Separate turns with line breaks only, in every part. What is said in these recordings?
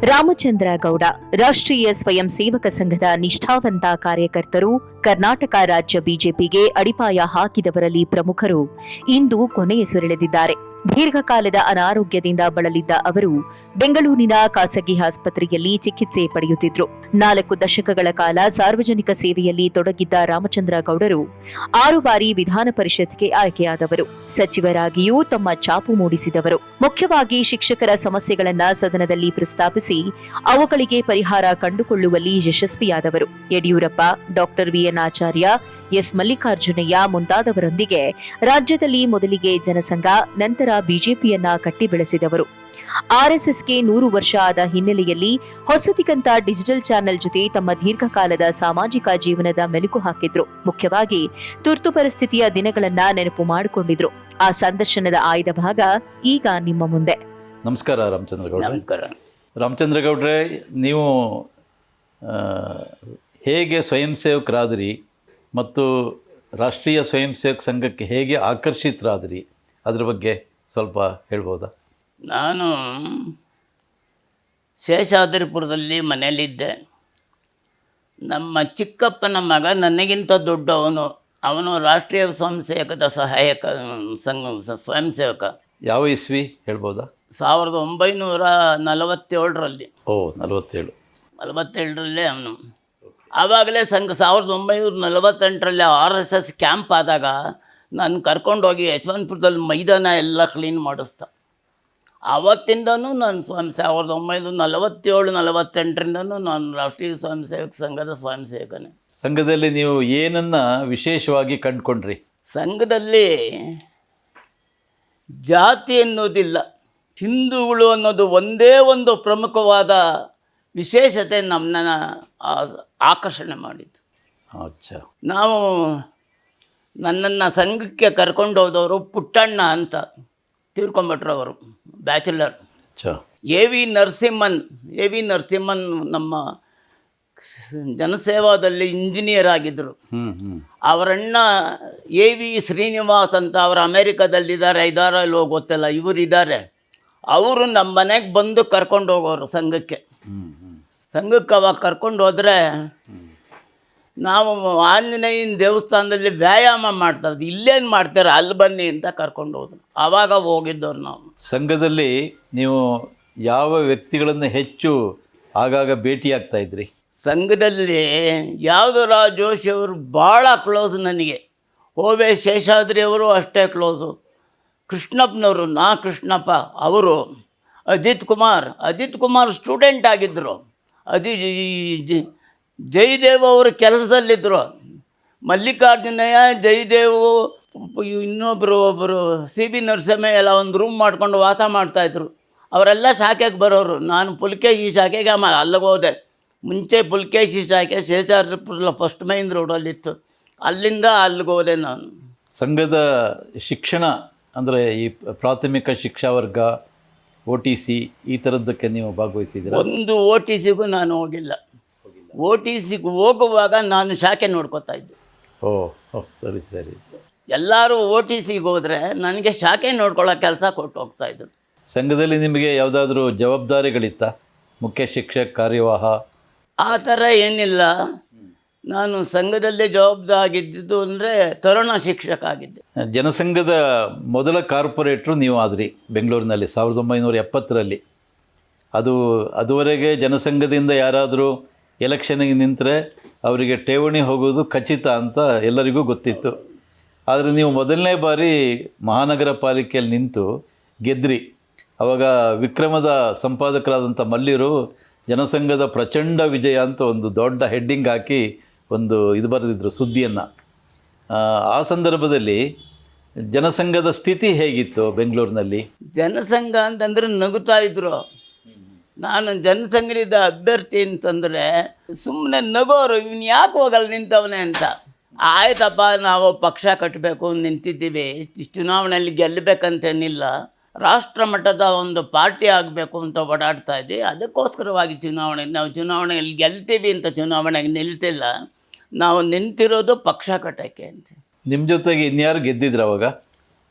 ರಾಮಚಂದ್ರ ಗೌಡ ರಾಷ್ಟ್ರೀಯ ಸ್ವಯಂ ಸೇವಕ ಸಂಘದ ನಿಷ್ಠಾವಂತ ಕಾರ್ಯಕರ್ತರು, ಕರ್ನಾಟಕ ರಾಜ್ಯ ಬಿಜೆಪಿಗೆ ಅಡಿಪಾಯ ಹಾಕಿದವರಲ್ಲಿ ಪ್ರಮುಖರು ಇಂದು ಕೊನೆಯುಸಿರೆಳೆದಿದ್ದಾರೆ. ದೀರ್ಘಕಾಲದ ಅನಾರೋಗ್ಯದಿಂದ ಬಳಲಿದ್ದ ಅವರು ಬೆಂಗಳೂರಿನ ಖಾಸಗಿ ಆಸ್ಪತ್ರೆಯಲ್ಲಿ ಚಿಕಿತ್ಸೆ ಪಡೆಯುತ್ತಿದ್ದರು. 4 ದಶಕಗಳ ಕಾಲ ಸಾರ್ವಜನಿಕ ಸೇವೆಯಲ್ಲಿ ತೊಡಗಿದ್ದ ರಾಮಚಂದ್ರ ಗೌಡರು 6 ಬಾರಿ ವಿಧಾನ ಪರಿಷತ್ಗೆ ಆಯ್ಕೆಯಾದವರು. ಸಚಿವರಾಗಿಯೂ ತಮ್ಮ ಛಾಪು ಮೂಡಿಸಿದವರು. ಮುಖ್ಯವಾಗಿ ಶಿಕ್ಷಕರ ಸಮಸ್ಯೆಗಳನ್ನ ಸದನದಲ್ಲಿ ಪ್ರಸ್ತಾಪಿಸಿ ಅವುಗಳಿಗೆ ಪರಿಹಾರ ಕಂಡುಕೊಳ್ಳುವಲ್ಲಿ ಯಶಸ್ವಿಯಾದವರು. ಯಡಿಯೂರಪ್ಪ, ಡಾಕ್ಟರ್ ವಿಎನ್ ಆಚಾರ್ಯ, ಎಸ್ ಮಲ್ಲಿಕಾರ್ಜುನಯ್ಯ ಮುಂತಾದವರೊಂದಿಗೆ ರಾಜ್ಯದಲ್ಲಿ ಮೊದಲಿಗೆ ಜನಸಂಘ, ನಂತರ ಬಿಜೆಪಿಯನ್ನ ಕಟ್ಟಿ ಬೆಳೆಸಿದವರು. ಆರ್ಎಸ್ಎಸ್ಗೆ 100 ವರ್ಷ ಆದ ಹಿನ್ನೆಲೆಯಲ್ಲಿ ಹೊಸತಿಗಂತ ಡಿಜಿಟಲ್ ಚಾನೆಲ್ ಜೊತೆ ತಮ್ಮ ದೀರ್ಘಕಾಲದ ಸಾಮಾಜಿಕ ಜೀವನದ ಮೆಲುಕು ಹಾಕಿದ್ರು. ಮುಖ್ಯವಾಗಿ ತುರ್ತು ಪರಿಸ್ಥಿತಿಯ ದಿನಗಳನ್ನ ನೆನಪು ಮಾಡಿಕೊಂಡಿದ್ರು. ಆ ಸಂದರ್ಶನದ ಆಯ್ದ ಭಾಗ ಈಗ ನಿಮ್ಮ ಮುಂದೆ.
ನಮಸ್ಕಾರ ರಾಮಚಂದ್ರ ಗೌಡ್ರೆ.
ನಮಸ್ಕಾರ
ರಾಮಚಂದ್ರ ಗೌಡ್ರೆ, ನೀವು ಹೇಗೆ ಸ್ವಯಂ ಸೇವಕರಾದಿರಿ ಮತ್ತು ರಾಷ್ಟ್ರೀಯ ಸ್ವಯಂ ಸೇವಕ ಸಂಘಕ್ಕೆ ಹೇಗೆ ಆಕರ್ಷಿತರಾದಿರಿ, ಅದ್ರ ಬಗ್ಗೆ ಸ್ವಲ್ಪ ಹೇಳ್ಬೋದಾ?
ನಾನು ಶೇಷಾದ್ರಿಪುರದಲ್ಲಿ ಮನೆಯಲ್ಲಿದ್ದೆ. ನಮ್ಮ ಚಿಕ್ಕಪ್ಪನ ಮಗ ನನಗಿಂತ ದೊಡ್ಡವನು. ಅವನು ರಾಷ್ಟ್ರೀಯ ಸ್ವಯಂ ಸೇವಕದ ಸಹಾಯಕ ಸ್ವಯಂ ಸೇವಕ.
ಯಾವ ಇಸ್ವಿ ಹೇಳ್ಬೋದಾ?
1947ರಲ್ಲಿ.
ಓ,
47ರಲ್ಲಿ ಅವನು. ಆವಾಗಲೇ ಸಂಘ 1948ರಲ್ಲಿ RSS ಕ್ಯಾಂಪ್ ಆದಾಗ ನಾನು ಕರ್ಕೊಂಡೋಗಿ ಯಶವಂತಪುರದಲ್ಲಿ ಮೈದಾನ ಎಲ್ಲ ಕ್ಲೀನ್ ಮಾಡಿಸ್ದ. ಆವತ್ತಿಂದನೂ ನಾನು 1947-48ರಿಂದನೂ ನಾನು ರಾಷ್ಟ್ರೀಯ ಸ್ವಯಂ ಸೇವಕ ಸಂಘದ ಸ್ವಯಂ ಸೇವಕನೇ.
ಸಂಘದಲ್ಲಿ ನೀವು ಏನನ್ನು ವಿಶೇಷವಾಗಿ ಕಂಡುಕೊಂಡ್ರಿ?
ಸಂಘದಲ್ಲಿ ಜಾತಿ ಅನ್ನೋದಿಲ್ಲ, ಹಿಂದೂಗಳು ಅನ್ನೋದು ಒಂದೇ ಒಂದು ಪ್ರಮುಖವಾದ ವಿಶೇಷತೆ ನಮ್ಮನ್ನ ಆಕರ್ಷಣೆ ಮಾಡಿದ್ದು.
ಅಚ್ಚಾ.
ನಾವು ನನ್ನನ್ನು ಸಂಘಕ್ಕೆ ಕರ್ಕೊಂಡು ಹೋದವರು ಪುಟ್ಟಣ್ಣ ಅಂತ ತೀರ್ಕೊಂಬಿಟ್ರು. ಅವರು ಬ್ಯಾಚುಲರ್. ಎ ವಿ ನರಸಿಂಹನ್ ನಮ್ಮ ಜನಸೇವಾದಲ್ಲಿ ಇಂಜಿನಿಯರ್ ಆಗಿದ್ದರು. ಅವರಣ್ಣ ಎ ವಿ ಶ್ರೀನಿವಾಸ್ ಅಂತ ಅವರು ಅಮೇರಿಕಾದಲ್ಲಿದ್ದಾರೆ, ಇಲ್ಲೋ ಗೊತ್ತಿಲ್ಲ, ಇವರಿದ್ದಾರೆ. ಅವರು ನಮ್ಮ ಮನೆಗೆ ಬಂದು ಕರ್ಕೊಂಡು ಹೋಗೋರು ಸಂಘಕ್ಕೆ. ಅವಾಗ ಕರ್ಕೊಂಡು ಹೋದರೆ ನಾವು ಆಂಜನೇಯನ ದೇವಸ್ಥಾನದಲ್ಲಿ ವ್ಯಾಯಾಮ ಮಾಡ್ತಾಯಿದ್ವಿ. ಇಲ್ಲೇನು ಮಾಡ್ತಾರೆ, ಅಲ್ಲಿ ಬನ್ನಿ ಅಂತ ಕರ್ಕೊಂಡು ಹೋದ್ರು. ಆವಾಗ ಹೋಗಿದ್ದವ್ರು ನಾವು.
ಸಂಘದಲ್ಲಿ ನೀವು ಯಾವ ವ್ಯಕ್ತಿಗಳನ್ನು ಹೆಚ್ಚು ಆಗಾಗ ಭೇಟಿಯಾಗ್ತಾ ಇದ್ರಿ? ಸಂಘದಲ್ಲಿ
ಯಾದವರಾಜ್ ಜೋಶಿ ಅವರು ಭಾಳ ಕ್ಲೋಸ್ ನನಗೆ. ಓ.ವೆ. ಶೇಷಾದ್ರಿ ಅವರು ಅಷ್ಟೇ ಕ್ಲೋಸು. ಕೃಷ್ಣಪ್ಪನವರು, ಕೃಷ್ಣಪ್ಪ ಅವರು, ಅಜಿತ್ ಕುಮಾರ್ ಸ್ಟೂಡೆಂಟ್ ಆಗಿದ್ದರು. ಜಯದೇವ್ ಅವರು ಕೆಲಸದಲ್ಲಿದ್ದರು. ಮಲ್ಲಿಕಾರ್ಜುನಯ್ಯ, ಜಯದೇವು, ಒಬ್ಬರು CB ನರಸಿಂಹಯ್ಯ ಎಲ್ಲ ಒಂದು ರೂಮ್ ಮಾಡ್ಕೊಂಡು ವಾಸ ಮಾಡ್ತಾಯಿದ್ರು. ಅವರೆಲ್ಲ ಶಾಖೆಗೆ ಬರೋರು. ನಾನು ಪುಲಕೇಶಿ ಶಾಖೆಗೆ ಅಲ್ಲಿಗೆ ಹೋದೆ. ಮುಂಚೆ ಪುಲಕೇಶಿ ಶಾಖೆ ಶೇಷಾದ್ರಿಪುರ ಫಸ್ಟ್ ಮೈನ್ ರೋಡಲ್ಲಿತ್ತು. ಅಲ್ಲಿಂದ ಅಲ್ಲಿಗೆ ಹೋದೆ ನಾನು.
ಸಂಘದ ಶಿಕ್ಷಣ ಅಂದರೆ ಈ ಪ್ರಾಥಮಿಕ ಶಿಕ್ಷಾ ವರ್ಗ, OTC ಈ ಥರದ್ದಕ್ಕೆ ನೀವು ಭಾಗವಹಿಸಿದ್ದೀರಾ?
ಒಂದು OTCಗೂ ನಾನು ಹೋಗಿಲ್ಲ. OTCಗೆ ಹೋಗುವಾಗ ನಾನು ಶಾಖೆ ನೋಡ್ಕೋತಾ ಇದ್ದೆ.
ಓ, ಸರಿ.
ಎಲ್ಲರೂ OTCಗೆ ಹೋದರೆ ನನಗೆ ಶಾಖೆ ನೋಡ್ಕೊಳ್ಳೋ ಕೆಲಸ ಕೊಟ್ಟು ಹೋಗ್ತಾಯಿದ್ರು.
ಸಂಘದಲ್ಲಿ ನಿಮಗೆ ಯಾವುದಾದ್ರೂ ಜವಾಬ್ದಾರಿಗಳಿತ್ತಾ? ಮುಖ್ಯ ಶಿಕ್ಷಕ, ಕಾರ್ಯವಾಹ
ಆ ಥರ ಏನಿಲ್ಲ. ನಾನು ಸಂಘದಲ್ಲೇ ಜವಾಬ್ದಾರಿಯಾಗಿದ್ದು ಅಂದರೆ ತರುಣ ಶಿಕ್ಷಕ ಆಗಿದ್ದೆ.
ಜನಸಂಘದ ಮೊದಲ ಕಾರ್ಪೊರೇಟ್ರು ನೀವು ಆದ್ರಿ ಬೆಂಗಳೂರಿನಲ್ಲಿ 1970ರಲ್ಲಿ. ಅದುವರೆಗೆ ಜನಸಂಘದಿಂದ ಯಾರಾದರೂ ಎಲೆಕ್ಷನ್ಗೆ ನಿಂತರೆ ಅವರಿಗೆ ಠೇವಣಿ ಹೋಗೋದು ಖಚಿತ ಅಂತ ಎಲ್ಲರಿಗೂ ಗೊತ್ತಿತ್ತು. ಆದರೆ ನೀವು ಮೊದಲನೇ ಬಾರಿ ಮಹಾನಗರ ಪಾಲಿಕೆಯಲ್ಲಿ ನಿಂತು ಗೆದ್ರಿ. ಆವಾಗ ವಿಕ್ರಮದ ಸಂಪಾದಕರಾದಂಥ ಮಲ್ಲಿರು ಜನಸಂಘದ ಪ್ರಚಂಡ ವಿಜಯ ಅಂತ ಒಂದು ದೊಡ್ಡ ಹೆಡ್ಡಿಂಗ್ ಹಾಕಿ ಒಂದು ಬರೆದಿದ್ರು ಸುದ್ದಿಯನ್ನು. ಆ ಸಂದರ್ಭದಲ್ಲಿ ಜನಸಂಘದ ಸ್ಥಿತಿ ಹೇಗಿತ್ತು ಬೆಂಗಳೂರಿನಲ್ಲಿ?
ಜನಸಂಘ ಅಂತಂದ್ರೆ ನಗುತ್ತಾ ಇದ್ರು. ನಾನು ಜನಸಂಘದ ಅಭ್ಯರ್ಥಿ ಅಂತಂದರೆ ಸುಮ್ಮನೆ ನಗೋರು, ಇವನು ಯಾಕೆ ಹೋಗಲ್ಲ ನಿಂತವನೇ ಅಂತ. ಆಯ್ತಪ್ಪ, ನಾವು ಪಕ್ಷ ಕಟ್ಟಬೇಕು ನಿಂತಿದ್ದೀವಿ, ಚುನಾವಣೆಯಲ್ಲಿ ಗೆಲ್ಲಬೇಕಂತೇನಿಲ್ಲ, ರಾಷ್ಟ್ರ ಮಟ್ಟದ ಒಂದು ಪಾರ್ಟಿ ಆಗಬೇಕು ಅಂತ ಓಡಾಡ್ತಾ ಇದ್ದೀವಿ. ಅದಕ್ಕೋಸ್ಕರವಾಗಿ ನಾವು ಚುನಾವಣೆಯಲ್ಲಿ ಗೆಲ್ತೀವಿ ಅಂತ ಚುನಾವಣೆಗೆ ನಿಲ್ತಿಲ್ಲ. ನಾವು ನಿಂತಿರೋದು ಪಕ್ಷ ಕಟ್ಟಕ್ಕೆ ಅಂತ.
ನಿಮ್ಮ ಜೊತೆಗೆ ಇನ್ಯಾರು ಗೆದ್ದಿದ್ರು ಅವಾಗ?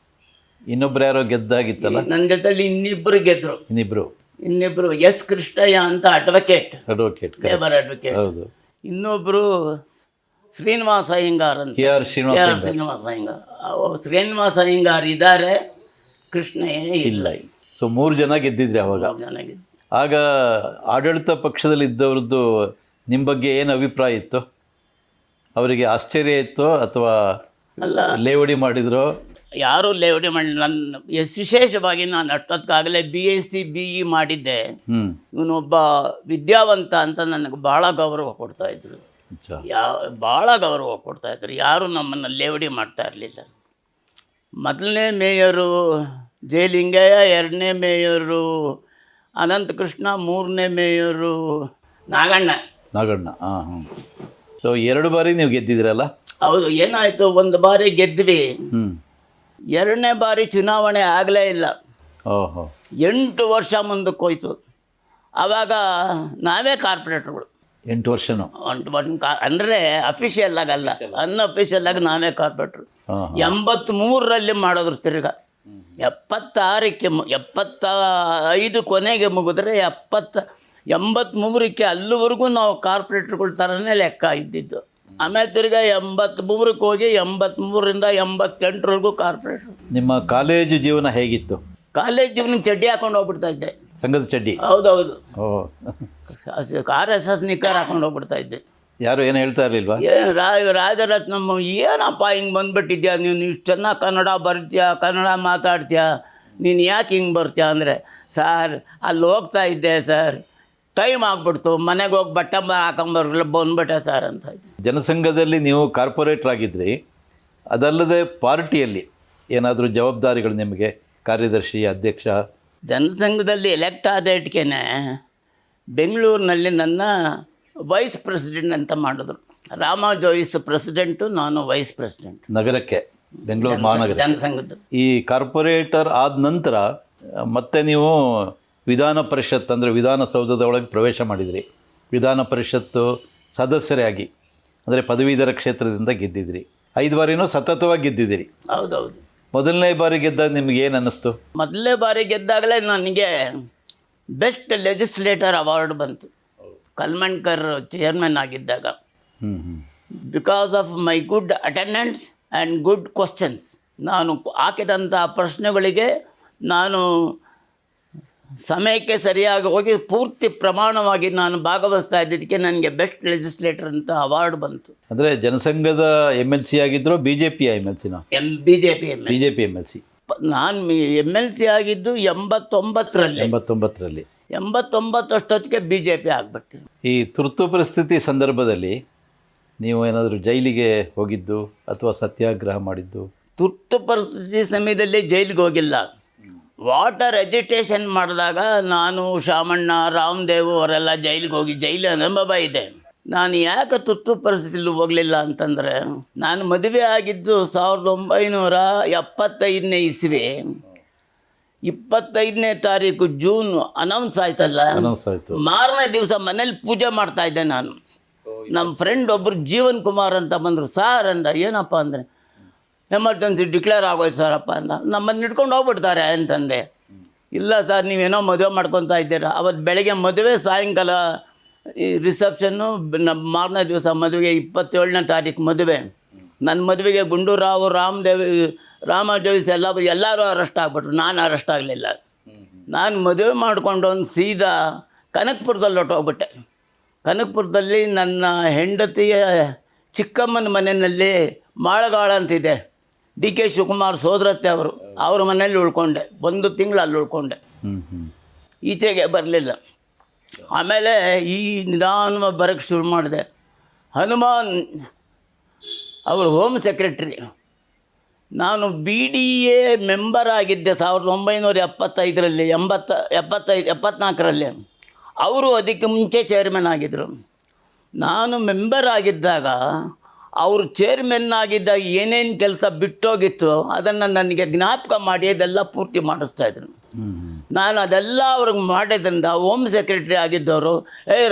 ಇನ್ನೊಬ್ರು ಯಾರೋ ಗೆದ್ದಾಗಿತ್ತಲ್ಲ?
ನನ್ನ ಜೊತೆಲಿ ಇನ್ನಿಬ್ಬರು ಗೆದ್ದರು. ಇನ್ನಿಬ್ಬರು ಎಸ್ ಕೃಷ್ಣಯ್ಯ ಅಂತ ಅಡ್ವೊಕೇಟ್,
ಅಡ್ವೊಕೇಟ್.
Labour advocate.
ಹೌದು.
ಇನ್ನೊಬ್ಬರು ಶ್ರೀನಿವಾಸ ಅಯ್ಯಂಗಾರ್ ಅಂತ,
KR ಶ್ರೀನಿವಾಸ
ಶ್ರೀನಿವಾಸ ಅಯ್ಯಂಗಾರ್. ಶ್ರೀನಿವಾಸ ಅಯ್ಯಂಗಾರ್ ಇದ್ದಾರೆ, ಕೃಷ್ಣಯ್ಯ ಇಲ್ಲ.
ಸೊ 3 ಜನ ಗೆದ್ದಿದ್ರಿ ಅವಾಗ.
ಚೆನ್ನಾಗಿದ್ದು.
ಆಗ ಆಡಳಿತ ಪಕ್ಷದಲ್ಲಿ ಇದ್ದವ್ರದ್ದು ನಿಮ್ಮ ಬಗ್ಗೆ ಏನು ಅಭಿಪ್ರಾಯ ಇತ್ತು? ಅವರಿಗೆ ಆಶ್ಚರ್ಯ ಇತ್ತು ಅಥವಾ ಲೇವಡಿ ಮಾಡಿದ್ರು?
ಯಾರೂ ಲೇವಡಿ ಮಾಡಿ ನನ್ನ ವಿಶೇಷವಾಗಿ ನಾನು ಅಷ್ಟೊತ್ತಿಗಾಗಲೇ BSc BE ಮಾಡಿದ್ದೆ. ಇವನೊಬ್ಬ ವಿದ್ಯಾವಂತ ಅಂತ ನನಗೆ ಭಾಳ ಗೌರವ ಕೊಡ್ತಾಯಿದ್ರು, ಭಾಳ ಗೌರವ ಕೊಡ್ತಾಯಿದ್ರು. ಯಾರೂ ನಮ್ಮನ್ನು ಲೇವಡಿ ಮಾಡ್ತಾ ಇರಲಿಲ್ಲ. ಮೊದಲನೇ ಮೇಯರು ಜಯಲಿಂಗಯ್ಯ, 2ನೇ ಮೇಯರು ಅನಂತಕೃಷ್ಣ, 3ನೇ ಮೇಯರು ನಾಗಣ್ಣ.
ಹಾಂ. ಸೊ 2 ಬಾರಿ ನೀವು ಗೆದ್ದಿದ್ರಲ್ಲ? ಹೌದು.
ಏನಾಯಿತು, ಒಂದು ಬಾರಿ ಗೆದ್ವಿ, 2ನೇ ಬಾರಿ ಚುನಾವಣೆ ಆಗಲೇ ಇಲ್ಲ. 8 ವರ್ಷ ಮುಂದಕ್ಕೆ ಹೋಯ್ತು. ಆವಾಗ ನಾವೇ ಕಾರ್ಪೊರೇಟರ್ಗಳು.
8 ವರ್ಷನೂ?
8 ವರ್ಷ ಅಂದರೆ ಅಫಿಷಿಯಲ್ ಆಗಲ್ಲ, ಅನ್ಅಫಿಷಿಯಲ್ ಆಗಿ ನಾವೇ ಕಾರ್ಪೊರೇಟ್ರು. 83ರಲ್ಲಿ ಮಾಡಿದ್ರು. ತಿರ್ಗಾ 76ಕ್ಕೆ 75 ಕೊನೆಗೆ ಮುಗಿದ್ರೆ 83ಕ್ಕೆ ಅಲ್ಲಿವರೆಗೂ ನಾವು ಕಾರ್ಪೊರೇಟ್ರುಗಳ ಥರನೇ ಲೆಕ್ಕ ಇದ್ದಿದ್ದು. ಆಮೇಲೆ ತಿರ್ಗಾ 83ಕ್ಕೆ ಹೋಗಿ 83ರಿಂದ 88ರವರೆಗೂ ಕಾರ್ಪೊರೇಟ್ರು.
ನಿಮ್ಮ ಕಾಲೇಜು ಜೀವನ ಹೇಗಿತ್ತು?
ಕಾಲೇಜ್ ಜೀವನ ಚಡ್ಡಿ ಹಾಕೊಂಡು ಹೋಗ್ಬಿಡ್ತಾ ಇದ್ದೆ,
ಸಂಘದ ಚಡ್ಡಿ.
ಹೌದೌದು. RSS ನಿಕ್ಕರ್ ಹಾಕೊಂಡು ಹೋಗ್ಬಿಡ್ತಾ ಇದ್ದೆ.
ಯಾರು ಏನು ಹೇಳ್ತಾ ಇರಲಿಲ್ವಾ?
ರಾಜರತ್ನಮ್ಮ, ಏನಪ್ಪ ಹಿಂಗೆ ಬಂದುಬಿಟ್ಟಿದ್ಯಾ ನೀನು, ಇಷ್ಟು ಚೆನ್ನಾಗಿ ಕನ್ನಡ ಬರ್ತೀಯ, ಕನ್ನಡ ಮಾತಾಡ್ತೀಯ, ನೀನು ಯಾಕೆ ಹಿಂಗೆ ಬರ್ತೀಯ ಅಂದರೆ, ಸರ್ ಅಲ್ಲಿ ಹೋಗ್ತಾ ಇದ್ದೆ ಸರ್, ಟೈಮ್ ಆಗ್ಬಿಡ್ತು, ಮನೆಗೆ ಹೋಗಿ ಬಟ್ಟೆ ಹಾಕೊಂಬರ್ಲಿಲ್ಲ, ಬಂದ್ಬಿಟ್ಟೆ ಸರ್ ಅಂತ.
ಜನಸಂಘದಲ್ಲಿ ನೀವು ಕಾರ್ಪೊರೇಟರ್ ಆಗಿದ್ರಿ, ಅದಲ್ಲದೆ ಪಾರ್ಟಿಯಲ್ಲಿ ಏನಾದರೂ ಜವಾಬ್ದಾರಿಗಳು ನಿಮಗೆ? ಕಾರ್ಯದರ್ಶಿ, ಅಧ್ಯಕ್ಷ?
ಜನಸಂಘದಲ್ಲಿ ಎಲೆಕ್ಟ್ ಆದ ಇಟ್ಕೇನೆ ಬೆಂಗಳೂರಿನಲ್ಲಿ ನನ್ನ ವೈಸ್ ಪ್ರೆಸಿಡೆಂಟ್ ಅಂತ ಮಾಡಿದ್ರು. ರಾಮ ಜೋಯಿಸ್ ಪ್ರೆಸಿಡೆಂಟು, ನಾನು ವೈಸ್ ಪ್ರೆಸಿಡೆಂಟ್
ನಗರಕ್ಕೆ, ಬೆಂಗಳೂರು ಮಹಾನಗರ
ಜನಸಂಘದ.
ಈ ಕಾರ್ಪೊರೇಟರ್ ಆದ ನಂತರ ಮತ್ತೆ ನೀವು ವಿಧಾನ ಪರಿಷತ್ ಅಂದರೆ ವಿಧಾನಸೌಧದ ಒಳಗೆ ಪ್ರವೇಶ ಮಾಡಿದಿರಿ. ವಿಧಾನ ಪರಿಷತ್ತು ಸದಸ್ಯರಾಗಿ ಅಂದರೆ ಪದವೀಧರ ಕ್ಷೇತ್ರದಿಂದ ಗೆದ್ದಿದ್ರಿ. 5 ಬಾರಿನೂ ಸತತವಾಗಿ ಗೆದ್ದಿದ್ದೀರಿ.
ಹೌದೌದು.
ಮೊದಲನೇ ಬಾರಿ ಗೆದ್ದಾಗ ನಿಮ್ಗೆ ಏನು ಅನ್ನಿಸ್ತು?
ಮೊದಲನೇ ಬಾರಿ ಗೆದ್ದಾಗಲೇ ನನಗೆ ಬೆಸ್ಟ್ ಲೆಜಿಸ್ಲೇಟರ್ ಅವಾರ್ಡ್ ಬಂತು, ಕಲ್ಮಣ್ಕರ್ ಚೇರ್ಮನ್ ಆಗಿದ್ದಾಗ. Because of my good attendance and good questions. ನಾನು ಹಾಕಿದಂಥ ಪ್ರಶ್ನೆಗಳಿಗೆ ನಾನು ಸಮಯಕ್ಕೆ ಸರಿಯಾಗಿ ಹೋಗಿ ಪೂರ್ತಿ ಪ್ರಮಾಣವಾಗಿ ನಾನು ಭಾಗವಹಿಸ್ತಾ ಇದ್ದಿದ್ದಕ್ಕೆ ನನಗೆ ಬೆಸ್ಟ್ ಲೆಜಿಸ್ಲೇಟರ್ ಅಂತ ಅವಾರ್ಡ್ ಬಂತು.
ಅಂದರೆ ಜನಸಂಘದ MLC ಆಗಿದ್ರು? BJP MLCನ?
BJP
MLC.
ನಾನು MLC ಆಗಿದ್ದು 89ರಲ್ಲಿ. 89 ಅಷ್ಟೊತ್ತಿಗೆ BJP ಆಗಿಬಿಟ್ಟು.
ಈ ತುರ್ತು ಪರಿಸ್ಥಿತಿ ಸಂದರ್ಭದಲ್ಲಿ ನೀವು ಏನಾದರೂ ಜೈಲಿಗೆ ಹೋಗಿದ್ದು ಅಥವಾ ಸತ್ಯಾಗ್ರಹ ಮಾಡಿದ್ದು?
ತುರ್ತು ಪರಿಸ್ಥಿತಿ ಸಮಯದಲ್ಲಿ ಜೈಲಿಗೆ ಹೋಗಿಲ್ಲ. ವಾಟರ್ ಎಜಿಟೇಷನ್ ಮಾಡಿದಾಗ ನಾನು, ಶಾಮಣ್ಣ, ರಾಮದೇವ್ ಅವರೆಲ್ಲ ಜೈಲಿಗೆ ಹೋಗಿ ಜೈಲು ಅನುಭವ ಇದೆ. ನಾನು ಯಾಕೆ ತುರ್ತು ಪರಿಸ್ಥಿತಿಯಲ್ಲಿ ಹೋಗಲಿಲ್ಲ ಅಂತಂದರೆ, ನಾನು ಮದುವೆ ಆಗಿದ್ದು 1975ನೇ ಇಸ್ವಿ. 25ನೇ ತಾರೀಕು ಜೂನ್ ಅನೌನ್ಸ್ ಆಯ್ತಲ್ಲ, ಮಾರನೇ ದಿವಸ ಮನೇಲಿ ಪೂಜೆ ಮಾಡ್ತಾ ಇದ್ದೆ ನಾನು. ನಮ್ಮ ಫ್ರೆಂಡ್ ಒಬ್ಬರು ಜೀವನ್ ಕುಮಾರ್ ಅಂತ ಬಂದರು. ಸಾರ್ ಅಂದ, ಏನಪ್ಪ ಅಂದರೆ, ಎಮರ್ಜೆನ್ಸಿ ಡಿಕ್ಲೇರ್ ಆಗೋಯ್ತು ಸಾರಪ್ಪ ಅಂದ. ನಮ್ಮನ್ನು ಇಟ್ಕೊಂಡು ಹೋಗ್ಬಿಡ್ತಾರೆ ಅಂತಂದೆ. ಇಲ್ಲ ಸರ್, ನೀವೇನೋ ಮದುವೆ ಮಾಡ್ಕೊತಾ ಇದ್ದೀರಾ. ಅವತ್ತು ಬೆಳಗ್ಗೆ ಮದುವೆ, ಸಾಯಂಕಾಲ ಈ ರಿಸೆಪ್ಷನ್ನು, ನಮ್ಮ ಮಾರನೇ ದಿವಸ ಮದುವೆಗೆ 27ನೇ ತಾರೀಕು ಮದುವೆ. ನನ್ನ ಮದುವೆಗೆ ಗುಂಡೂರಾವ್, ರಾಮದೇವ್, ರಾಮ ಜೋಯಿಸ್ ಎಲ್ಲರೂ ಅರೆಸ್ಟ್ ಆಗಿಬಿಟ್ರು. ನಾನು ಅರೆಸ್ಟ್ ಆಗಲಿಲ್ಲ. ನಾನು ಮದುವೆ ಮಾಡಿಕೊಂಡು ಒಂದು ಸೀದಾ ಕನಕಪುರದಲ್ಲಿ ಹೊಟ್ಟೋಗ್ಬಿಟ್ಟೆ. ಕನಕಪುರದಲ್ಲಿ ನನ್ನ ಹೆಂಡತಿಯ ಚಿಕ್ಕಮ್ಮನ ಮನೆಯಲ್ಲಿ ಮಾಳಗಾಳ ಅಂತಿದೆ, DK ಶಿವಕುಮಾರ್ ಸೋದರತ್ತೆ ಅವರು, ಅವ್ರ ಮನೇಲಿ ಉಳ್ಕೊಂಡೆ. 1 ತಿಂಗಳು ಅಲ್ಲಿ ಉಳ್ಕೊಂಡೆ, ಈಚೆಗೆ ಬರಲಿಲ್ಲ. ಆಮೇಲೆ ಈ ನಿಧಾನವಾಗಿ ಬರೋಕ್ಕೆ ಶುರು ಮಾಡಿದೆ. ಹನುಮಾನ್ ಅವರು ಹೋಮ್ ಸೆಕ್ರೆಟ್ರಿ, ನಾನು BDA ಮೆಂಬರ್ ಆಗಿದ್ದೆ 1975ರಲ್ಲಿ, 74ರಲ್ಲಿ. ಅವರು ಅದಕ್ಕೆ ಮುಂಚೆ ಚೇರ್ಮನ್ ಆಗಿದ್ದರು. ನಾನು ಮೆಂಬರ್ ಆಗಿದ್ದಾಗ ಅವರು ಚೇರ್ಮನ್ ಆಗಿದ್ದಾಗ ಏನೇನು ಕೆಲಸ ಬಿಟ್ಟೋಗಿತ್ತು ಅದನ್ನು ನನಗೆ ಜ್ಞಾಪಕ ಮಾಡಿ ಅದೆಲ್ಲ ಪೂರ್ತಿ ಮಾಡಿಸ್ತಾಯಿದ್ರು. ನಾನು ಅದೆಲ್ಲ ಅವ್ರಿಗೆ ಮಾಡಿದ್ರಿಂದ ಹೋಮ್ ಸೆಕ್ರೆಟ್ರಿ ಆಗಿದ್ದವರು,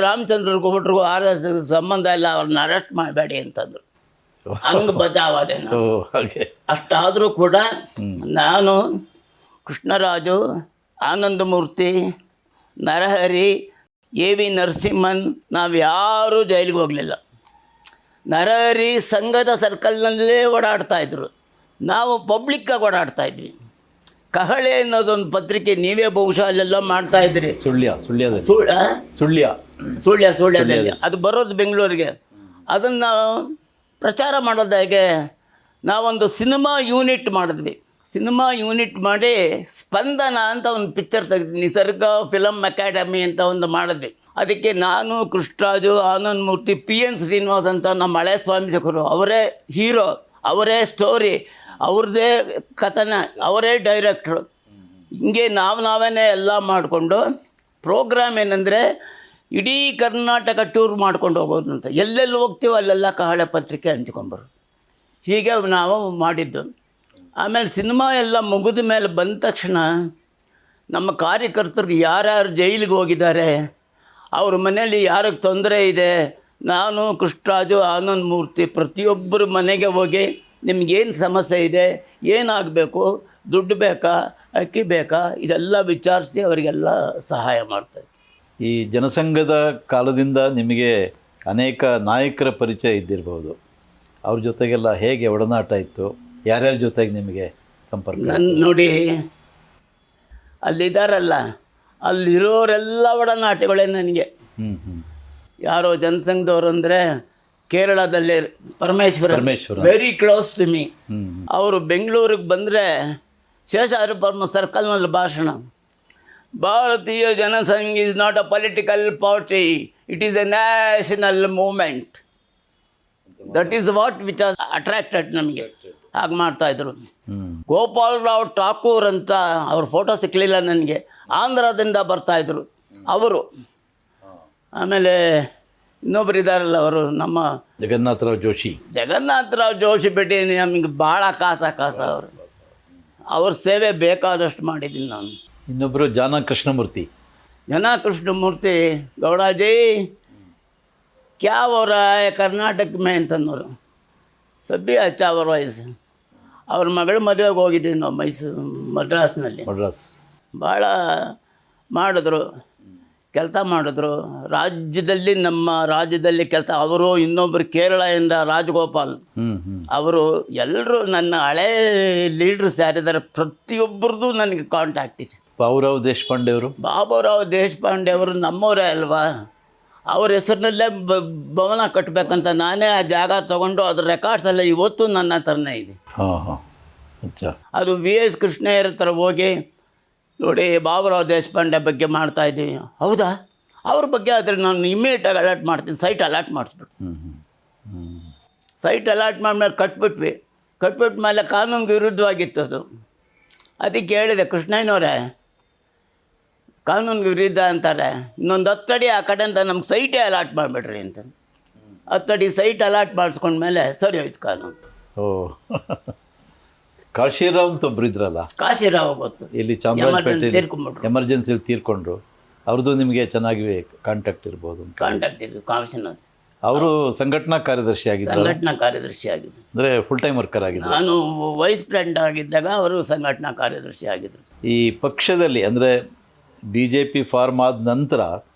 ರಾಮಚಂದ್ರಗೂ ಹುಟ್ರಿಗೂ RS ಸಂಬಂಧ ಇಲ್ಲ, ಅವ್ರನ್ನ ಅರೆಸ್ಟ್ ಮಾಡಬೇಡಿ ಅಂತಂದರು. ಹಂಗೆ ಬಚಾವಾದೆ ನಾನು. ಅಷ್ಟಾದರೂ ಕೂಡ ನಾನು, ಕೃಷ್ಣರಾಜು, ಆನಂದಮೂರ್ತಿ, ನರಹರಿ, ಎ ವಿ ನರಸಿಂಹನ್, ನಾವು ಯಾರೂ ಜೈಲಿಗೆ ಹೋಗಲಿಲ್ಲ. ನರಹರಿ ಸಂಘದ ಸರ್ಕಲ್ನಲ್ಲೇ ಓಡಾಡ್ತಾಯಿದ್ರು, ನಾವು ಪಬ್ಲಿಕ್ಕಾಗಿ ಓಡಾಡ್ತಾಯಿದ್ವಿ. ಕಹಳೆ ಅನ್ನೋದೊಂದು ಪತ್ರಿಕೆ ನೀವೇ ಬಹುಶಃ ಅಲ್ಲೆಲ್ಲ ಮಾಡ್ತಾಯಿದ್ರಿ. ಸುಳ್ಯದಲ್ಲಿ ಅದು ಬರೋದು ಬೆಂಗಳೂರಿಗೆ. ಅದನ್ನು ಪ್ರಚಾರ ಮಾಡೋದು ಹೇಗೆ, ನಾವೊಂದು ಸಿನಿಮಾ ಯೂನಿಟ್ ಮಾಡಿದ್ವಿ. ಸಿನಿಮಾ ಯೂನಿಟ್ ಮಾಡಿ ಸ್ಪಂದನ ಅಂತ ಒಂದು ಪಿಕ್ಚರ್ ತೆಗೆದ್ವಿ, ನಿಸರ್ಗ ಫಿಲಮ್ ಅಕಾಡೆಮಿ ಅಂತ ಒಂದು ಮಾಡಿದ್ವಿ. ಅದಕ್ಕೆ ನಾನು, ಕೃಷ್ಣರಾಜು, ಆನಂದ್ ಮೂರ್ತಿ, PN ಶ್ರೀನಿವಾಸ್ ಅಂತ ನಮ್ಮ ಹಳೆ ಸ್ವಾಮೀಜಕರು, ಅವರೇ ಹೀರೋ, ಅವರೇ ಸ್ಟೋರಿ, ಅವ್ರದ್ದೇ ಕಥನ, ಅವರೇ ಡೈರೆಕ್ಟ್ರು. ಹಿಂಗೆ ನಾವೇ ಎಲ್ಲ ಮಾಡಿಕೊಂಡು ಪ್ರೋಗ್ರಾಮ್ ಏನಂದರೆ ಇಡೀ ಕರ್ನಾಟಕ ಟೂರ್ ಮಾಡ್ಕೊಂಡು ಹೋಗೋದು ಅಂತ. ಎಲ್ಲೆಲ್ಲಿ ಹೋಗ್ತೀವೋ ಅಲ್ಲೆಲ್ಲ ಕಹಳೆ ಪತ್ರಿಕೆ ಹಂಚ್ಕೊಂಬರೋದು. ಹೀಗೆ ನಾವು ಮಾಡಿದ್ದು. ಆಮೇಲೆ ಸಿನಿಮಾ ಎಲ್ಲ ಮುಗಿದ ಮೇಲೆ ಬಂದ ತಕ್ಷಣ ನಮ್ಮ ಕಾರ್ಯಕರ್ತರು ಯಾರ್ಯಾರು ಜೈಲಿಗೆ ಹೋಗಿದ್ದಾರೆ, ಅವ್ರ ಮನೇಲಿ ಯಾರಿಗೆ ತೊಂದರೆ ಇದೆ, ನಾನು, ಕೃಷ್ಣರಾಜು, ಆನಂದ್ ಮೂರ್ತಿ ಪ್ರತಿಯೊಬ್ಬರ ಮನೆಗೆ ಹೋಗಿ ನಿಮಗೇನು ಸಮಸ್ಯೆ ಇದೆ, ಏನಾಗಬೇಕು, ದುಡ್ಡು ಬೇಕಾ, ಅಕ್ಕಿ ಬೇಕಾ, ಇದೆಲ್ಲ ವಿಚಾರಿಸಿ ಅವರಿಗೆಲ್ಲ ಸಹಾಯ ಮಾಡ್ತಾರೆ.
ಈ ಜನಸಂಘದ ಕಾಲದಿಂದ ನಿಮಗೆ ಅನೇಕ ನಾಯಕರ ಪರಿಚಯ ಇದ್ದಿರ್ಬೋದು. ಅವ್ರ ಜೊತೆಗೆಲ್ಲ ಹೇಗೆ ಒಡನಾಟ ಇತ್ತು, ಯಾರ್ಯಾರ ಜೊತೆಗೆ ನಿಮಗೆ ಸಂಪರ್ಕ?
ನೋಡಿ, ಅಲ್ಲಿದ್ದಾರಲ್ಲ, ಅಲ್ಲಿರೋರೆಲ್ಲ ಒಡನಾಟಗಳೇ ನನಗೆ. ಯಾರೋ ಜನಸಂಘದವ್ರು ಅಂದರೆ ಕೇರಳದಲ್ಲಿ Parameshwara, very close to me. ಅವರು ಬೆಂಗಳೂರಿಗೆ ಬಂದರೆ ಶೇಷಾದ್ರಿಪುರಂ ಸರ್ಕಲ್ನಲ್ಲಿ ಭಾಷಣ. Bharatiya Janasangh is not a political party, it is a national movement. That is what which has attracted ನಮಗೆ. ಹಾಗೆ ಮಾಡ್ತಾಯಿದ್ರು. ಗೋಪಾಲರಾವ್ ಠಾಕೂರ್ ಅಂತ, ಅವ್ರ ಫೋಟೋ ಸಿಕ್ಕಲಿಲ್ಲ ನನಗೆ, ಆಂಧ್ರದಿಂದ ಬರ್ತಾಯಿದ್ರು ಅವರು. ಆಮೇಲೆ ಇನ್ನೊಬ್ರು ಇದ್ದಾರಲ್ಲ, ಅವರು ನಮ್ಮ ಜಗನ್ನಾಥರಾವ್ ಜೋಶಿ ಭೇಟಿ ನಮಗೆ ಭಾಳ ಕಾಸ ಅವ್ರ ಸೇವೆ ಬೇಕಾದಷ್ಟು ಮಾಡಿದ್ದೀನಿ ನಾನು.
ಇನ್ನೊಬ್ಬರು ಕೃಷ್ಣಮೂರ್ತಿ
ಗೌಡಾಜಿ ಕ್ಯಾ हो रहा है कर्नाटक में ಅಂತಂದವರು. ಸಬ್ಬಿ ಅಚ್ಚ ಅವರ ವಯಸ್ಸು. ಅವ್ರ ಮಗಳ ಮದುವೆಗೆ ಹೋಗಿದ್ದೀವಿ ನಾವು ಮದ್ರಾಸ್ನಲ್ಲಿ. ಭಾಳ ಮಾಡಿದ್ರು, ಕೆಲಸ ಮಾಡಿದ್ರು ರಾಜ್ಯದಲ್ಲಿ. ನಮ್ಮ ರಾಜ್ಯದಲ್ಲಿ ಕೆಲಸ. ಅವರು ಇನ್ನೊಬ್ಬರು ಕೇರಳದಿಂದ ರಾಜಗೋಪಾಲ್, ಅವರು ಎಲ್ಲರೂ ನನ್ನ ಹಳೇ ಲೀಡ್ರಸ್ ಯಾರಿದ್ದಾರೆ ಪ್ರತಿಯೊಬ್ಬರದ್ದು ನನಗೆ ಕಾಂಟ್ಯಾಕ್ಟ್ ಇದೆ.
ಬಾಬುರಾವ್ ದೇಶಪಾಂಡೆ ಅವರು ನಮ್ಮವರೇ ಅಲ್ವಾ. ಅವ್ರ ಹೆಸರಿನಲ್ಲೇ ಭವನ ಕಟ್ಟಬೇಕಂತ ನಾನೇ ಆ ಜಾಗ ತೊಗೊಂಡು ಅದ್ರ ರೆಕಾರ್ಡ್ಸ್ ಎಲ್ಲ ಇವತ್ತು ನನ್ನ ಹತ್ರನೇ ಇದೆ. ಅದು VS ಕೃಷ್ಣಯ್ಯರ ಹತ್ರ ಹೋಗಿ ನೋಡಿ ಬಾಬುರಾವ್ ದೇಶಪಾಂಡೆ ಬಗ್ಗೆ ಮಾಡ್ತಾಯಿದ್ದೀವಿ. ಹೌದಾ, ಅವ್ರ ಬಗ್ಗೆ ಆದರೆ ನಾನು ಇಮಿಡಿಯೇಟಾಗಿ ಅಲರ್ಟ್ ಮಾಡ್ತೀನಿ, ಸೈಟ್ ಅಲರ್ಟ್ ಮಾಡಿಸ್ಬಿಟ್ಟು. ಸೈಟ್ ಅಲರ್ಟ್ ಮಾಡಿದ್ಮೇಲೆ ಕಟ್ಬಿಟ್ಮೇಲೆ ಕಾನೂನಿಗೆ ವಿರುದ್ಧವಾಗಿತ್ತು ಅದು. ಅದಕ್ಕೆ ಹೇಳಿದೆ, ಕೃಷ್ಣಯ್ಯನವರೇ ಕಾನೂನಿಗೆ ವಿರುದ್ಧ ಅಂತಾರೆ, ಇನ್ನೊಂದು 10 ಅಡಿ ಆ ಕಡೆಯಿಂದ ನಮ್ಗೆ ಸೈಟೇ ಅಲಾಟ್ ಮಾಡಿಬಿಡ್ರಿ ಅಂತ. 10 ಅಡಿ ಸೈಟ್ ಅಲಾಟ್ ಮಾಡಿಸ್ಕೊಂಡ್ಮೇಲೆ ಸರಿ ಹೋಯ್ತು ಕಾನೂನು. ಕಾಶಿರಾವ್ ಅಂತ ಒಬ್ರು ಇದ್ರಲ್ಲ,
ಕಾಶಿರಾವ್ ಗೊತ್ತು,
ಇಲ್ಲಿ ಚಾಮರಾಜಪೇಟೆ ಎಮರ್ಜೆನ್ಸಿಲಿ ತೀರ್ಕೊಂಡ್ರು. ಅವ್ರದ್ದು ನಿಮಗೆ ಚೆನ್ನಾಗಿ ಕಾಂಟ್ಯಾಕ್ಟ್ ಇರ್ಬೋದು.
ಕಾಂಟ್ಯಾಕ್ಟ್ ಇದೆ. ಕಾಶಿನಾಥ್
ಅವರು ಸಂಘಟನಾ ಕಾರ್ಯದರ್ಶಿ ಆಗಿದ್ದರು. ಅಂದರೆ ಫುಲ್ ಟೈಮ್ ವರ್ಕರ್ ಆಗಿದ್ದರು.
ನಾನು ವೈಸ್ ಪ್ರೆಸಿಡೆಂಟ್ ಆಗಿದ್ದಾಗ ಅವರು ಸಂಘಟನಾ ಕಾರ್ಯದರ್ಶಿ ಆಗಿದ್ದರು.
ಈ ಪಕ್ಷದಲ್ಲಿ ಅಂದರೆ BJP ಫಾರ್ಮ್ ಆದ ನಂತರ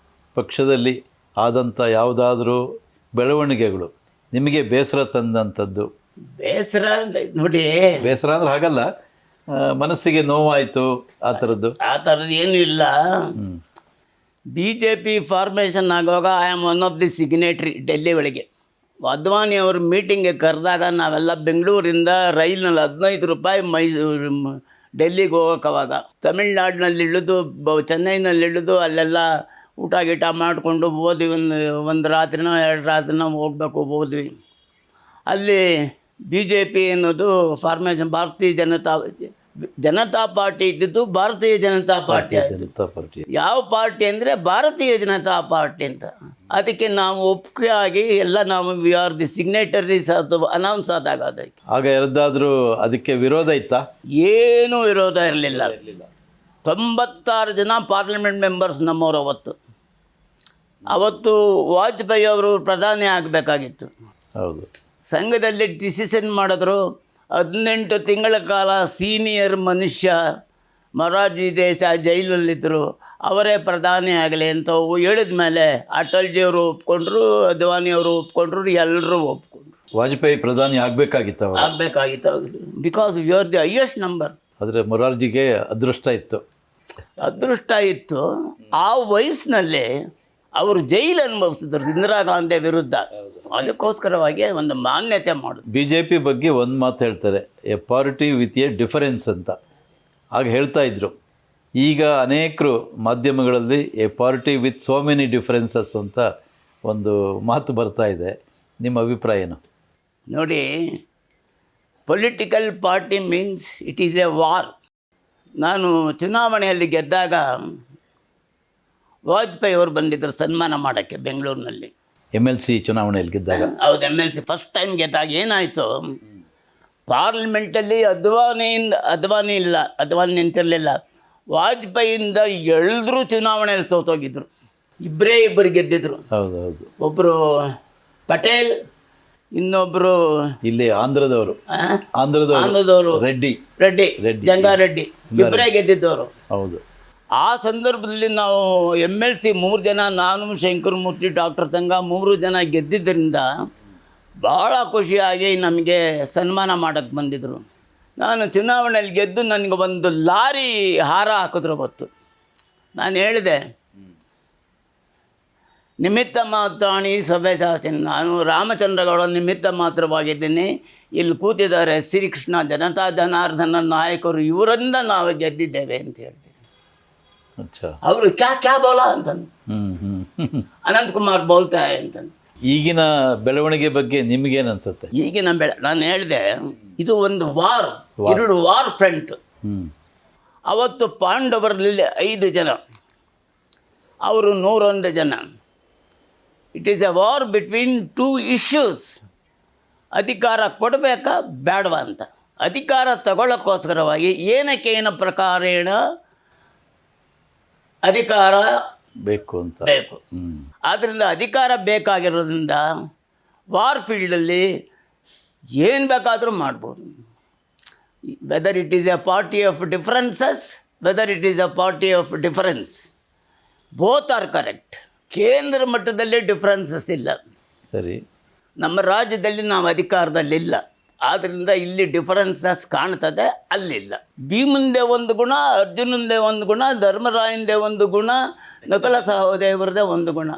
ಪಕ್ಷದಲ್ಲಿ ಆದಂಥ ಯಾವುದಾದ್ರೂ ಬೆಳವಣಿಗೆಗಳು ನಿಮಗೆ ಬೇಸರ ತಂದಂಥದ್ದು?
ಬೇಸರ ನೋಡಿ,
ಬೇಸರ ಅಂದ್ರೆ ಹಾಗಲ್ಲ, ಮನಸ್ಸಿಗೆ ನೋವಾಯಿತು ಆ ಥರದ್ದು
ಏನೂ ಇಲ್ಲ. BJP ಫಾರ್ಮೇಷನ್ ಆಗುವಾಗ I am one of the signatory. Delhi ಒಳಗೆ ಅದ್ವಾನಿ ಅವರು ಮೀಟಿಂಗ್ಗೆ ಕರೆದಾಗ ನಾವೆಲ್ಲ ಬೆಂಗಳೂರಿಂದ ರೈಲ್ನಲ್ಲಿ 15 ರೂಪಾಯಿ ಡೆಲ್ಲಿಗೆ ಹೋಗೋಕ್ಕವಾಗ ತಮಿಳ್ನಾಡಿನಲ್ಲಿ ಇಳಿದು ಚೆನ್ನೈನಲ್ಲಿ ಇಳಿದು ಅಲ್ಲೆಲ್ಲ ಊಟ ಗೀಟ ಮಾಡಿಕೊಂಡು ಹೋದ್ವಿ. ಒಂದು ರಾತ್ರಿನೋ 2 ರಾತ್ರಿನೋ ಹೋಗ್ದ್ವಿ. ಅಲ್ಲಿ BJP ಅನ್ನೋದು ಫಾರ್ಮೇಷನ್, ಭಾರತೀಯ ಜನತಾ ಪಾರ್ಟಿ ಇದ್ದಿದ್ದು ಭಾರತೀಯ ಜನತಾ ಪಾರ್ಟಿ. ಯಾವ ಪಾರ್ಟಿ ಅಂದರೆ ಭಾರತೀಯ ಜನತಾ ಪಾರ್ಟಿ ಅಂತ. ಅದಕ್ಕೆ ನಾವು ಒಪ್ಪಿಗೆ ಆಗಿ ಎಲ್ಲ ನಾವು ವಿ ಆರ್ ದಿ ಸಿಗ್ನೇಟರೀಸ್ ಅದು ಅನೌನ್ಸ್ ಆದಾಗ ಅದಕ್ಕೆ
ಆಗ ಯಾರ್ದಾದ್ರೂ ಅದಕ್ಕೆ ವಿರೋಧ ಇತ್ತಾ?
ಏನೂ ವಿರೋಧ ಇರಲಿಲ್ಲ. 96 ಜನ ಪಾರ್ಲಿಮೆಂಟ್ ಮೆಂಬರ್ಸ್ ನಮ್ಮವರು. ಅವತ್ತು ವಾಜಪೇಯಿ ಅವರು ಪ್ರಧಾನಿ ಆಗಬೇಕಾಗಿತ್ತು.
ಹೌದು.
ಸಂಘದಲ್ಲಿ ಡಿಸಿಷನ್ ಮಾಡಿದ್ರು. 18 ತಿಂಗಳ ಕಾಲ ಸೀನಿಯರ್ ಮನುಷ್ಯ ಮೊರಾರ್ಜಿ ದೇಸಾಯಿ ಜೈಲಲ್ಲಿದ್ದರು, ಅವರೇ ಪ್ರಧಾನಿ ಆಗಲಿ ಅಂತ ಹೇಳಿದ ಮೇಲೆ ಅಟಲ್ಜಿಯವರು ಒಪ್ಕೊಂಡ್ರು, ಅದ್ವಾನಿಯವರು ಒಪ್ಕೊಂಡ್ರು, ಎಲ್ಲರೂ ಒಪ್ಕೊಂಡ್ರು.
ವಾಜಪೇಯಿ ಪ್ರಧಾನಿ ಆಗಬೇಕಾಗಿತ್ತು ಅವರು,
ಆಗಬೇಕಾಗಿತ್ತು. Because you are the highest number.
ಆದರೆ ಮೊರಾರ್ಜಿಗೆ ಅದೃಷ್ಟ ಇತ್ತು.
ಅದೃಷ್ಟ ಇತ್ತು. ಆ ವಯಸ್ಸಿನಲ್ಲಿ ಅವರು ಜೈಲು ಅನುಭವಿಸಿದ್ರು ಇಂದಿರಾ ಗಾಂಧಿ ವಿರುದ್ಧ. ಅದಕ್ಕೋಸ್ಕರವಾಗಿ ಒಂದು ಮಾನ್ಯತೆ ಮಾಡೋದು.
BJP ಬಗ್ಗೆ ಒಂದು ಮಾತು ಹೇಳ್ತಾರೆ, A party with A difference ಅಂತ. ಆಗ ಹೇಳ್ತಾ ಇದ್ರು. ಈಗ ಅನೇಕರು ಮಾಧ್ಯಮಗಳಲ್ಲಿ A party with so many differences ಅಂತ ಒಂದು ಮಾತು ಬರ್ತಾ ಇದೆ. ನಿಮ್ಮ ಅಭಿಪ್ರಾಯ ಏನು?
ನೋಡಿ, political party means it is A war. ನಾನು ಚುನಾವಣೆಯಲ್ಲಿ ಗೆದ್ದಾಗ ವಾಜಪೇಯಿ ಅವರು ಬಂದಿದ್ದರು ಸನ್ಮಾನ ಮಾಡೋಕ್ಕೆ ಬೆಂಗಳೂರಿನಲ್ಲಿ.
MLC ಚುನಾವಣೆಯಲ್ಲಿ ಗೆದ್ದಾಗ?
ಹೌದು, MLC ಫಸ್ಟ್ ಟೈಮ್ ಗೆದ್ದಾಗ ಏನಾಯಿತು, ಪಾರ್ಲಿಮೆಂಟಲ್ಲಿ ಅದ್ವಾನಿ ನಿಂತಿರಲಿಲ್ಲ. ವಾಜಪೇಯಿಯಿಂದ ಎಳೆದ್ರು ಚುನಾವಣೆಯಲ್ಲಿ ಸೋತೋಗಿದ್ರು. ಇಬ್ಬರು ಗೆದ್ದಿದ್ರು.
ಹೌದು ಹೌದು.
ಒಬ್ಬರು ಪಟೇಲ್, ಇನ್ನೊಬ್ಬರು
ಇಲ್ಲಿ ಆಂಧ್ರದವರು ರೆಡ್ಡಿ,
ಜಂಗಾರೆಡ್ಡಿ, ಇಬ್ಬರೇ ಗೆದ್ದಿದ್ದವರು.
ಹೌದು.
ಆ ಸಂದರ್ಭದಲ್ಲಿ ನಾವು MLC 3 ಜನ, ನಾನು, ಶಂಕರಮೂರ್ತಿ, ಡಾಕ್ಟರ್ ತಂಗ 3 ಜನ ಗೆದ್ದಿದ್ದರಿಂದ ಭಾಳ ಖುಷಿಯಾಗಿ ನಮಗೆ ಸನ್ಮಾನ ಮಾಡೋಕ್ಕೆ ಬಂದಿದ್ದರು. ನಾನು ಚುನಾವಣೆಯಲ್ಲಿ ಗೆದ್ದು ನನಗೆ ಒಂದು ಲಾರಿ ಹಾರ ಹಾಕಿದ್ರು ಗೊತ್ತು. ನಾನು ಹೇಳಿದೆ, ನಿಮಿತ್ತ ಮಾತ್ರಾಣಿ ಸಭೆ ಸಾಚಿನ, ನಾನು ರಾಮಚಂದ್ರಗೌಡ ನಿಮಿತ್ತ ಮಾತ್ರವಾಗಿದ್ದೀನಿ. ಇಲ್ಲಿ ಕೂತಿದ್ದಾರೆ ಶ್ರೀಕೃಷ್ಣ, ಜನತಾ ಜನಾರ್ದನ ನಾಯಕರು, ಇವರಿಂದ ನಾವು ಗೆದ್ದಿದ್ದೇವೆ ಅಂತ ಹೇಳ್ತೀವಿ. ಅವರು ಕ್ಯಾ ಬೋಲಾ ಅಂತಂದು, ಅನಂತಕುಮಾರ್ ಬೋಲ್ತಾ ಅಂತಂದು.
ಈಗಿನ ಬೆಳವಣಿಗೆ ಬಗ್ಗೆ ನಿಮಗೇನು ಅನ್ಸುತ್ತೆ?
ಈಗಿನ ನಾನು ಹೇಳಿದೆ, ಇದು ಒಂದು ವಾರ್, 2 ವಾರ್ ಫ್ರಂಟ್. ಅವತ್ತು ಪಾಂಡವರಲ್ಲಿ 5 ಜನ, ಅವರು 101 ಜನ. It is A war between 2 issues. ಅಧಿಕಾರ ಕೊಡಬೇಕಾ ಬೇಡವಾ ಅಂತ. ಅಧಿಕಾರ ತಗೊಳ್ಳೋಕ್ಕೋಸ್ಕರವಾಗಿ ಏನಕ್ಕೇನ ಪ್ರಕಾರೇಣ ಅಧಿಕಾರ ಬೇಕು. ಆದ್ದರಿಂದ ಅಧಿಕಾರ ಬೇಕಾಗಿರೋದ್ರಿಂದ ವಾರ್ ಫೀಲ್ಡಲ್ಲಿ ಏನು ಬೇಕಾದರೂ ಮಾಡ್ಬೋದು. Whether it is A party of differences, whether it is A party of difference, both are correct. ಕೇಂದ್ರ ಮಟ್ಟದಲ್ಲಿ ಡಿಫರೆನ್ಸಸ್ ಇಲ್ಲ.
ಸರಿ.
ನಮ್ಮ ರಾಜ್ಯದಲ್ಲಿ ನಾವು ಅಧಿಕಾರದಲ್ಲಿಲ್ಲ, ಆದ್ದರಿಂದ ಇಲ್ಲಿ ಡಿಫರೆನ್ಸಸ್ ಕಾಣ್ತದೆ, ಅಲ್ಲಿಲ್ಲ. ಭೀಮಂದೇ ಒಂದು ಗುಣ, ಅರ್ಜುನಂದೇ ಒಂದು ಗುಣ, ಧರ್ಮರಾಯಂದೇ ಒಂದು ಗುಣ, ನಕಲ ಸಹೋದರದೇ ಒಂದು ಗುಣ.